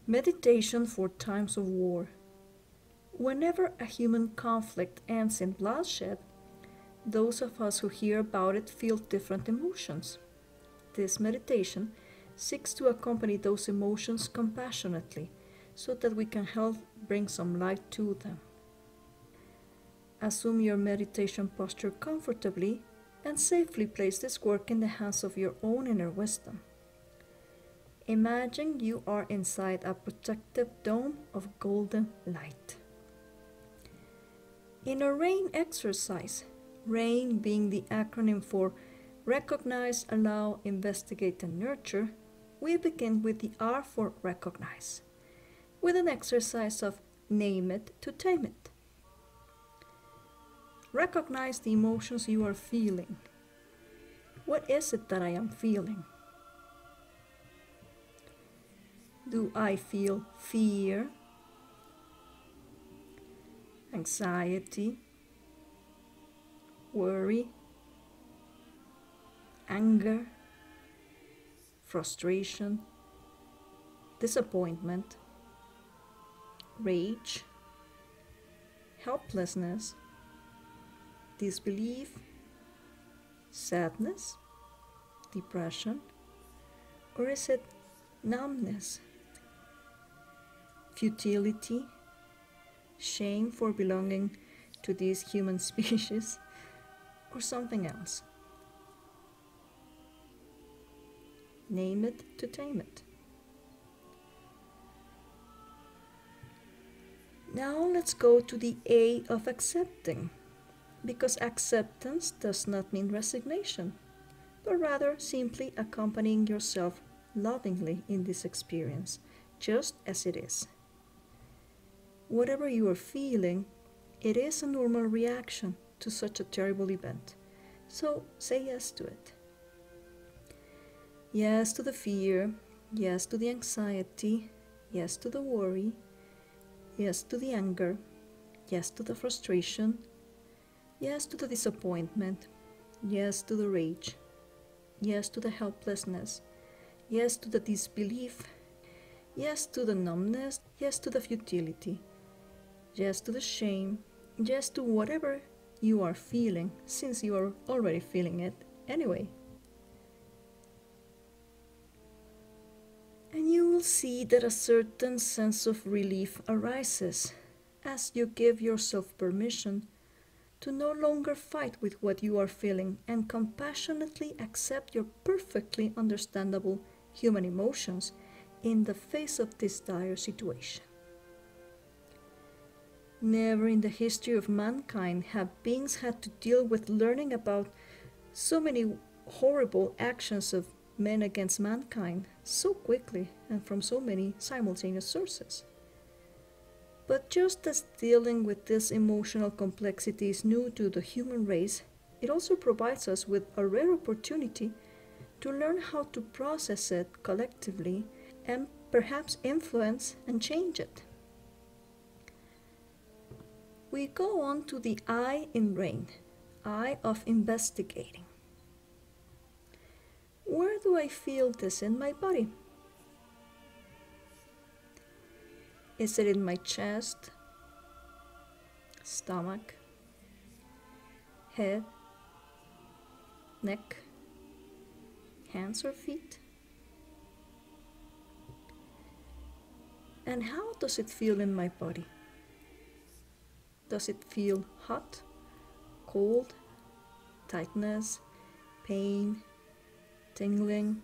Meditation for times of war. Whenever a human conflict ends in bloodshed, those of us who hear about it feel different emotions. This meditation seeks to accompany those emotions compassionately so that we can help bring some light to them. Assume your meditation posture comfortably and safely place this work in the hands of your own inner wisdom. Imagine you are inside a protective dome of golden light. In a RAIN exercise, RAIN being the acronym for Recognize, Allow, Investigate, and Nurture, we begin with the R for Recognize, with an exercise of Name it to tame it. Recognize the emotions you are feeling. What is it that I am feeling? Do I feel fear, anxiety, worry, anger, frustration, disappointment, rage, helplessness, disbelief, sadness, depression, or is it numbness, futility, shame for belonging to this human species, or something else? Name it to tame it. Now let's go to the A of accepting, because acceptance does not mean resignation, but rather simply accompanying yourself lovingly in this experience, just as it is. Whatever you are feeling, it is a normal reaction to such a terrible event, so say yes to it. Yes to the fear, yes to the anxiety, yes to the worry, yes to the anger, yes to the frustration, yes to the disappointment, yes to the rage, yes to the helplessness, yes to the disbelief, yes to the numbness, yes to the futility, yes to the shame, yes to whatever you are feeling, since you are already feeling it anyway. And you will see that a certain sense of relief arises as you give yourself permission to no longer fight with what you are feeling and compassionately accept your perfectly understandable human emotions in the face of this dire situation. Never in the history of mankind have beings had to deal with learning about so many horrible actions of men against mankind so quickly and from so many simultaneous sources. But just as dealing with this emotional complexity is new to the human race, it also provides us with a rare opportunity to learn how to process it collectively and perhaps influence and change it. We go on to the I in RAIN, I of investigating. Where do I feel this in my body? Is it in my chest, stomach, head, neck, hands or feet? And how does it feel in my body? Does it feel hot, cold, tightness, pain, tingling,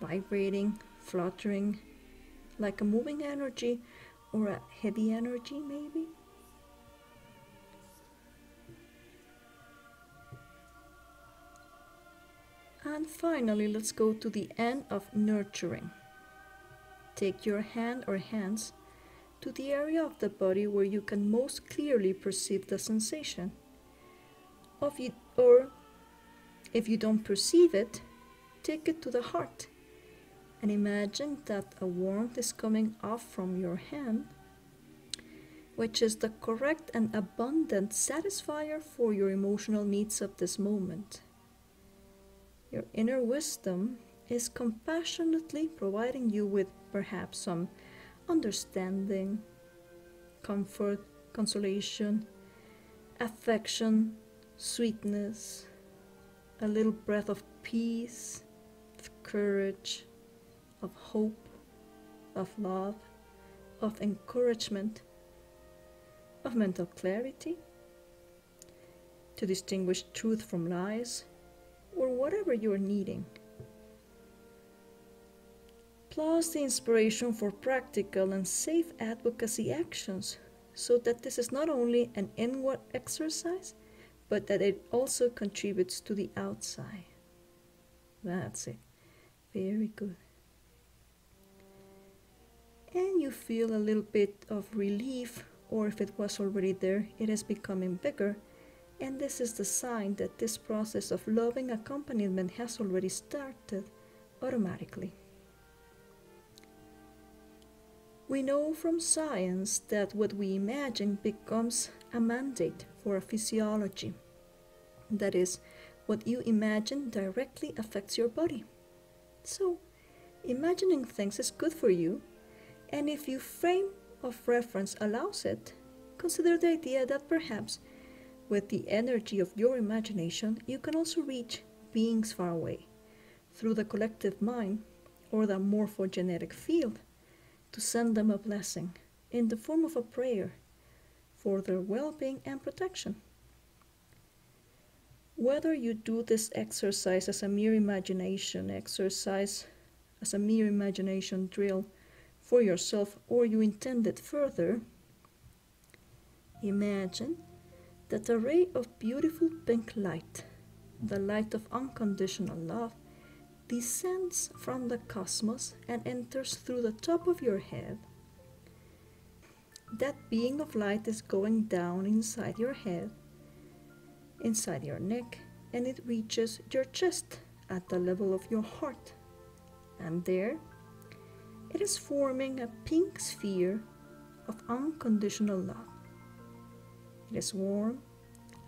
vibrating, fluttering, like a moving energy or a heavy energy maybe? And finally, let's go to the N of nurturing. Take your hand or hands to the area of the body where you can most clearly perceive the sensation. Or if you don't perceive it, take it to the heart and imagine that a warmth is coming off from your hand, which is the correct and abundant satisfier for your emotional needs of this moment. Your inner wisdom is compassionately providing you with perhaps some understanding, comfort, consolation, affection, sweetness, a little breath of peace, of courage, of hope, of love, of encouragement, of mental clarity, to distinguish truth from lies, or whatever you are needing. Plus the inspiration for practical and safe advocacy actions, so that this is not only an inward exercise, but that it also contributes to the outside. That's it. Very good. And you feel a little bit of relief, or if it was already there, it is becoming bigger. And this is the sign that this process of loving accompaniment has already started automatically. We know from science that what we imagine becomes a mandate for a physiology. That is, what you imagine directly affects your body. So, imagining things is good for you, and if your frame of reference allows it, consider the idea that perhaps with the energy of your imagination, you can also reach beings far away through the collective mind or the morphogenetic field to send them a blessing in the form of a prayer for their well-being and protection. Whether you do this exercise as a mere imagination exercise, as a mere imagination drill for yourself, or you intend it further, imagine that a ray of beautiful pink light, the light of unconditional love, descends from the cosmos and enters through the top of your head. That being of light is going down inside your head, inside your neck, and it reaches your chest at the level of your heart. And there, it is forming a pink sphere of unconditional love. It is warm,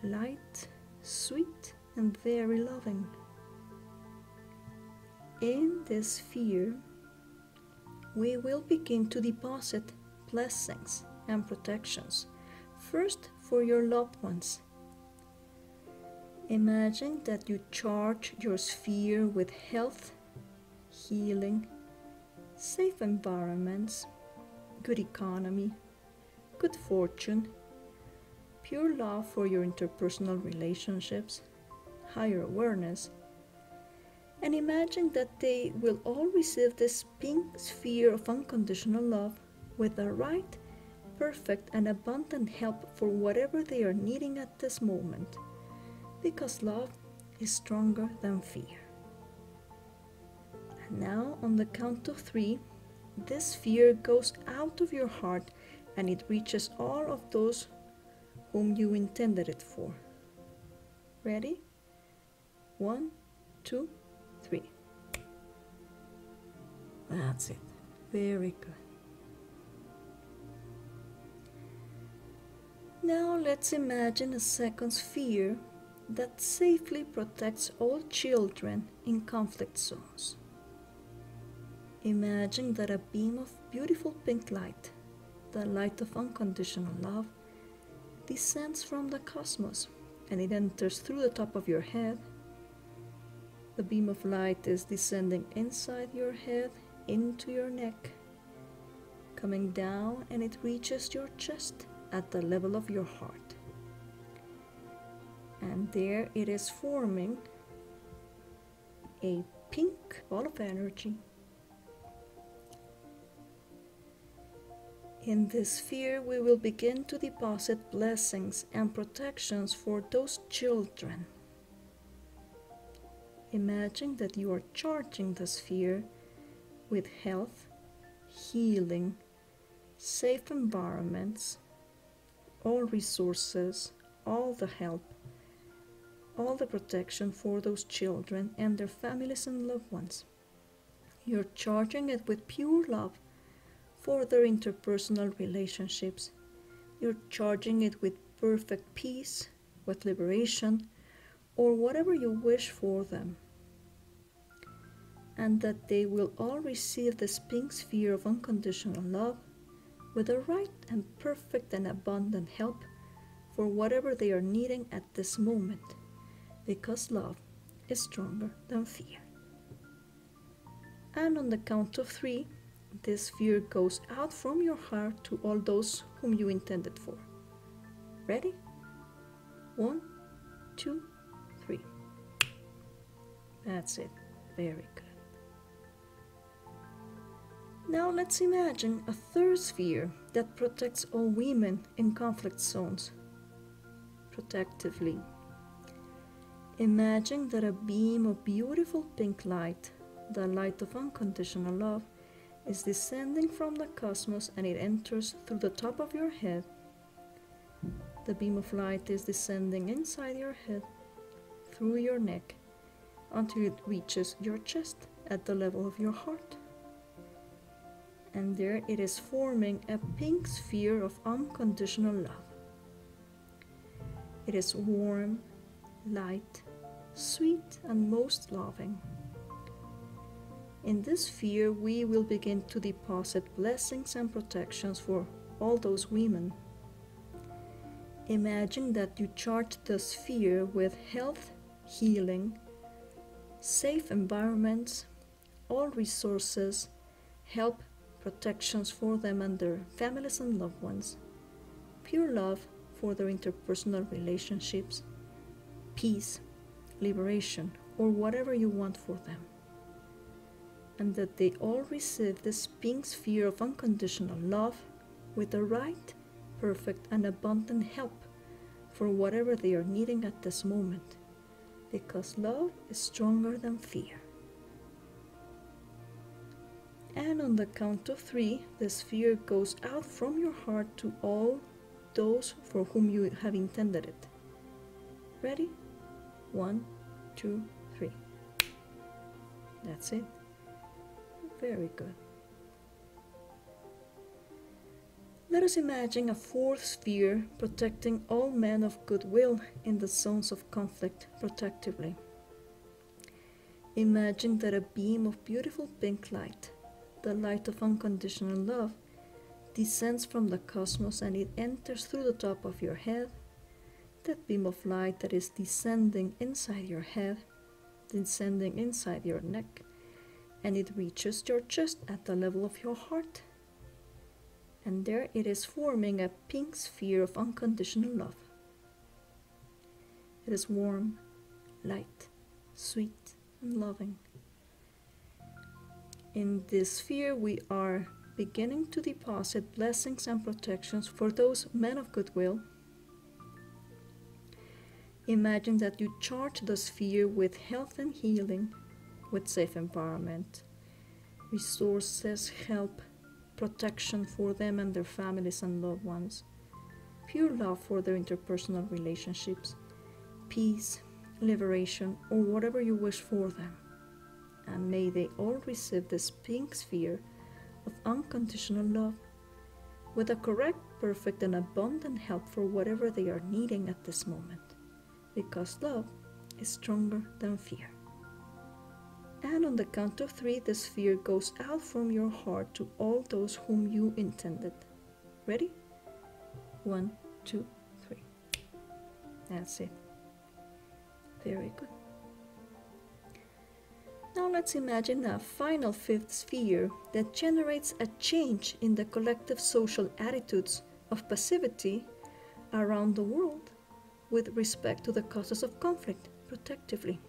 light, sweet, and very loving. In this sphere, we will begin to deposit blessings and protections, first for your loved ones. Imagine that you charge your sphere with health, healing, safe environments, good economy, good fortune, pure love for your interpersonal relationships, higher awareness, and imagine that they will all receive this pink sphere of unconditional love with the right, perfect, and abundant help for whatever they are needing at this moment, because love is stronger than fear. And now, on the count of 3, this sphere goes out of your heart and it reaches all of those whom you intended it for. Ready? 1, 2, 3. That's it. Very good. Now let's imagine a second sphere that safely protects all children in conflict zones. Imagine that a beam of beautiful pink light, the light of unconditional love, descends from the cosmos and it enters through the top of your head. The beam of light is descending inside your head, into your neck, coming down, and it reaches your chest at the level of your heart. And there it is forming a pink ball of energy. In this sphere, we will begin to deposit blessings and protections for those children. Imagine that you are charging the sphere with health, healing, safe environments, all resources, all the help, all the protection for those children and their families and loved ones. You're charging it with pure love for their interpersonal relationships. You're charging it with perfect peace, with liberation, or whatever you wish for them. and that they will all receive this pink sphere of unconditional love with the right and perfect and abundant help for whatever they are needing at this moment, because love is stronger than fear. And on the count of 3, this sphere goes out from your heart to all those whom you intended for. Ready? 1, 2, 3. That's it. Very good. Now let's imagine a third sphere that protects all women in conflict zones protectively. Imagine that a beam of beautiful pink light, the light of unconditional love, is descending from the cosmos and it enters through the top of your head. The beam of light is descending inside your head, through your neck, until it reaches your chest at the level of your heart. And there it is forming a pink sphere of unconditional love. It is warm, light, sweet, and most loving. In this sphere, we will begin to deposit blessings and protections for all those women. Imagine that you charge the sphere with health, healing, safe environments, all resources, help, protections for them and their families and loved ones, pure love for their interpersonal relationships, peace, liberation, or whatever you want for them. And that they all receive this pink sphere of unconditional love with the right, perfect, and abundant help for whatever they are needing at this moment, because love is stronger than fear. And on the count of 3, the sphere goes out from your heart to all those for whom you have intended it. Ready? 1, 2, 3. That's it. Very good. Let us imagine a fourth sphere protecting all men of goodwill in the zones of conflict protectively. Imagine that a beam of beautiful pink light, the light of unconditional love, descends from the cosmos and it enters through the top of your head. That beam of light that is descending inside your head, descending inside your neck, and it reaches your chest at the level of your heart. And there it is forming a pink sphere of unconditional love. It is warm, light, sweet, and loving. In this sphere, we are beginning to deposit blessings and protections for those men of goodwill. Imagine that you charge the sphere with health and healing, with safe environment, resources, help, protection for them and their families and loved ones, pure love for their interpersonal relationships, peace, liberation, or whatever you wish for them. And may they all receive this pink sphere of unconditional love with the correct, perfect, and abundant help for whatever they are needing at this moment, because love is stronger than fear. And on the count of 3, the sphere goes out from your heart to all those whom you intended. Ready? 1, 2, 3. That's it. Very good. Now let's imagine a final 5th sphere that generates a change in the collective social attitudes of passivity around the world with respect to the causes of conflict protectively.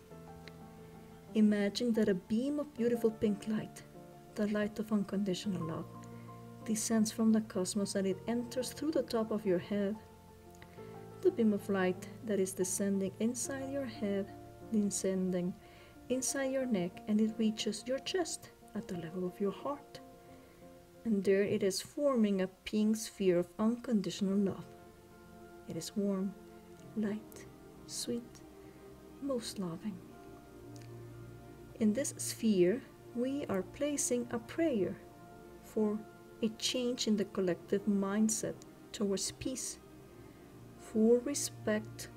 Imagine that a beam of beautiful pink light, the light of unconditional love, descends from the cosmos and it enters through the top of your head. The beam of light that is descending inside your head, descending inside your neck, and it reaches your chest at the level of your heart. And there it is forming a pink sphere of unconditional love. It is warm, light, sweet, most loving. In this sphere, we are placing a prayer for a change in the collective mindset towards peace, for respect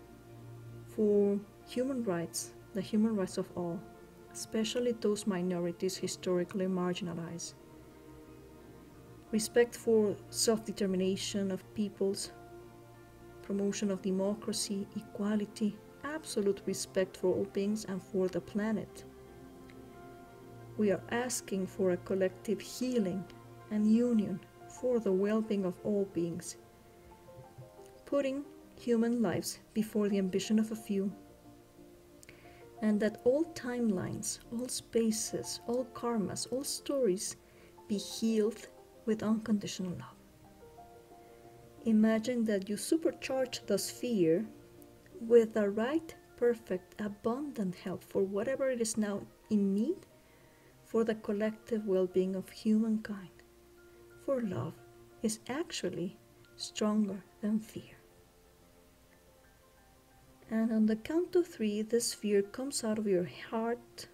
for human rights, the human rights of all, especially those minorities historically marginalized. Respect for self-determination of peoples, promotion of democracy, equality, absolute respect for all beings and for the planet. We are asking for a collective healing and union for the well-being of all beings, putting human lives before the ambition of a few, and that all timelines, all spaces, all karmas, all stories be healed with unconditional love. Imagine that you supercharge the sphere with the right, perfect, abundant help for whatever it is now in need for the collective well-being of humankind. For love is actually stronger than fear. And on the count of 3, the sphere comes out of your heart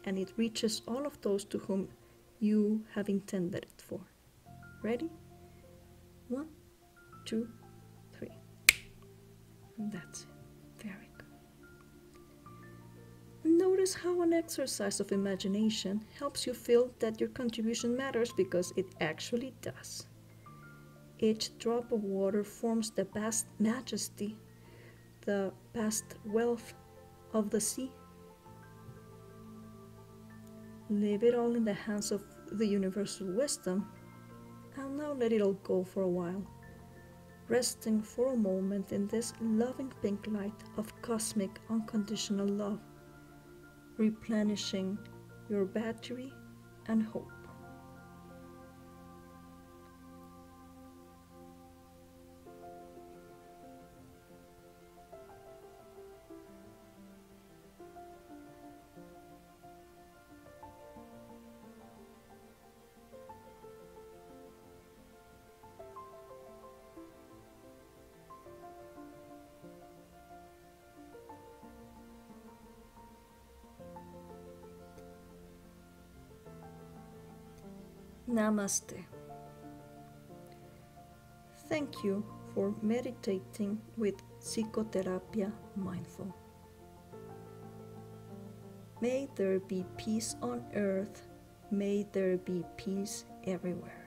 and it reaches all of those to whom you have intended it for. Ready? 1, 2, 3. And that's it. Very good. Notice how an exercise of imagination helps you feel that your contribution matters, because it actually does. Each drop of water forms the vast majesty, the vast wealth of the sea. Leave it all in the hands of the universal wisdom, and now let it all go for a while, resting for a moment in this loving pink light of cosmic unconditional love, replenishing your battery and hope. Namaste. Thank you for meditating with Psicoterapia Mindful. May there be peace on earth. May there be peace everywhere.